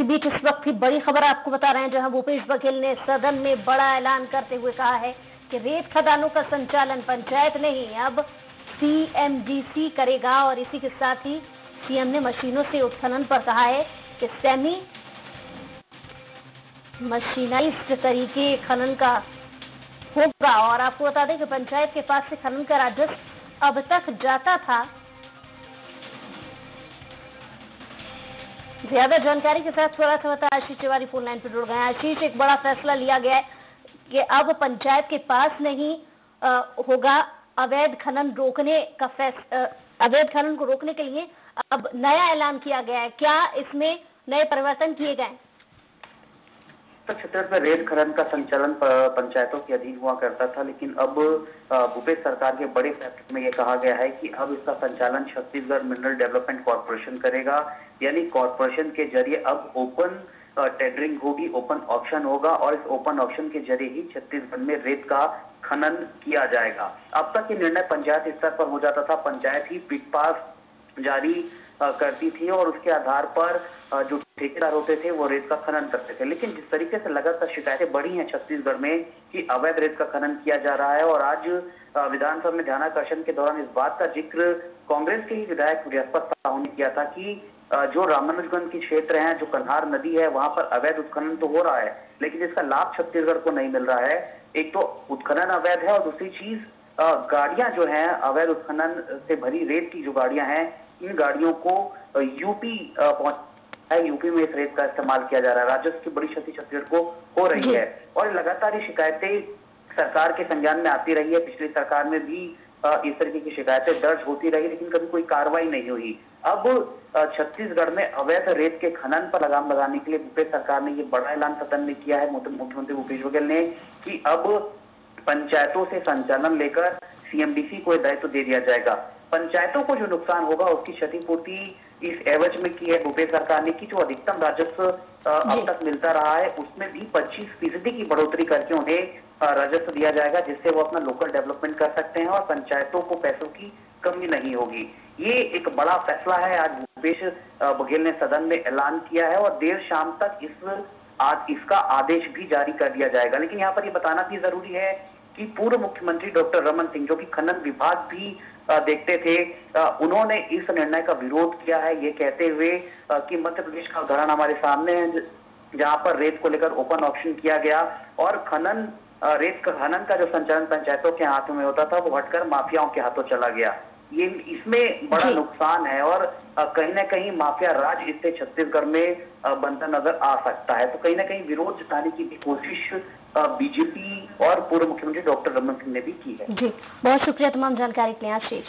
इसी बीच इस वक्त की बड़ी खबर आपको बता रहे हैं, जहां भूपेश बघेल ने सदन में बड़ा ऐलान करते हुए कहा है कि रेत खदानों का संचालन पंचायत नहीं, अब सीएमडीसी करेगा। और इसी के साथ ही सीएम ने मशीनों से उत्खनन पर कहा है कि सेमी मशीनाइज्ड तरीके खनन का होगा। और आपको बता दें कि पंचायत के पास से खनन का राजस्व अब तक जाता था। ज्यादा जानकारी के साथ थोड़ा सा बता आशीष तिवारी फोन लाइन पर जुड़ गए हैं। आशीष, एक बड़ा फैसला लिया गया है कि अब पंचायत के पास नहीं होगा अवैध खनन रोकने का अवैध खनन को रोकने के लिए अब नया ऐलान किया गया है। क्या इसमें नए परिवर्तन किए गए? छत्तीसगढ़ में रेत खनन का संचालन पंचायतों के अधीन हुआ करता था, लेकिन अब भूपेश सरकार के बड़े फैसले में यह कहा गया है कि अब इसका संचालन छत्तीसगढ़ मिनरल डेवलपमेंट कॉर्पोरेशन करेगा। यानी कॉर्पोरेशन के जरिए अब ओपन टेंडरिंग होगी, ओपन ऑक्शन होगा और इस ओपन ऑक्शन के जरिए ही छत्तीसगढ़ में रेत का खनन किया जाएगा। अब तक ये निर्णय पंचायत स्तर पर हो जाता था, पंचायत ही पिट पास जारी करती थी और उसके आधार पर जो ठेकेदार होते थे वो रेत का खनन करते थे। लेकिन जिस तरीके से लगातार शिकायतें बढ़ी हैं छत्तीसगढ़ में कि अवैध रेत का खनन किया जा रहा है, और आज विधानसभा में ध्यानाकर्षण के दौरान इस बात का जिक्र कांग्रेस के ही विधायक बृहस्पत साहू ने किया था कि जो रामानुजगंज के क्षेत्र हैं, जो कन्हार नदी है, वहां पर अवैध उत्खनन तो हो रहा है, लेकिन इसका लाभ छत्तीसगढ़ को नहीं मिल रहा है। एक तो उत्खनन अवैध है और दूसरी चीज गाड़ियां जो हैं अवैध उत्खनन से भरी रेत की जो गाड़ियां हैं, इन गाड़ियों को यूपी यूपी में इस रेत का इस्तेमाल किया जा रहा है। राजस्व की बड़ी क्षति छत्तीसगढ़ को हो रही है और लगातार ये शिकायतें सरकार के संज्ञान में आती रही है। पिछली सरकार में भी इस तरीके की शिकायतें दर्ज होती रही, लेकिन कभी कोई कार्रवाई नहीं हुई। अब छत्तीसगढ़ में अवैध रेत के खनन पर लगाम लगाने के लिए भूपेश सरकार ने ये बड़ा ऐलान सदन में किया है, मुख्यमंत्री भूपेश बघेल ने, कि अब पंचायतों से संचालन लेकर सीएमडीसी को दायित्व दे दिया जाएगा। पंचायतों को जो नुकसान होगा उसकी क्षतिपूर्ति इस एवज में की है भूपेश सरकार ने कि जो अधिकतम राजस्व अब तक मिलता रहा है उसमें भी 25% की बढ़ोतरी करके उन्हें राजस्व दिया जाएगा, जिससे वो अपना लोकल डेवलपमेंट कर सकते हैं और पंचायतों को पैसों की कमी नहीं होगी। ये एक बड़ा फैसला है, आज भूपेश बघेल ने सदन में ऐलान किया है और देर शाम तक इसका आदेश भी जारी कर दिया जाएगा। लेकिन यहाँ पर ये बताना भी जरूरी है कि पूर्व मुख्यमंत्री डॉक्टर रमन सिंह, जो कि खनन विभाग भी देखते थे, उन्होंने इस निर्णय का विरोध किया है, ये कहते हुए कि मध्य प्रदेश का उदाहरण हमारे सामने है, जहां पर रेत को लेकर ओपन ऑक्शन किया गया और रेत खनन का जो संचालन पंचायतों के हाथों में होता था वो हटकर माफियाओं के हाथों चला गया। ये इसमें बड़ा नुकसान है और कहीं ना कहीं माफिया राज इससे छत्तीसगढ़ में बनता नजर आ सकता है। तो कहीं ना कहीं विरोध जताने की भी कोशिश बीजेपी और पूर्व मुख्यमंत्री डॉक्टर रमन सिंह ने भी की है। जी, बहुत शुक्रिया तमाम जानकारी के लिए आशीष।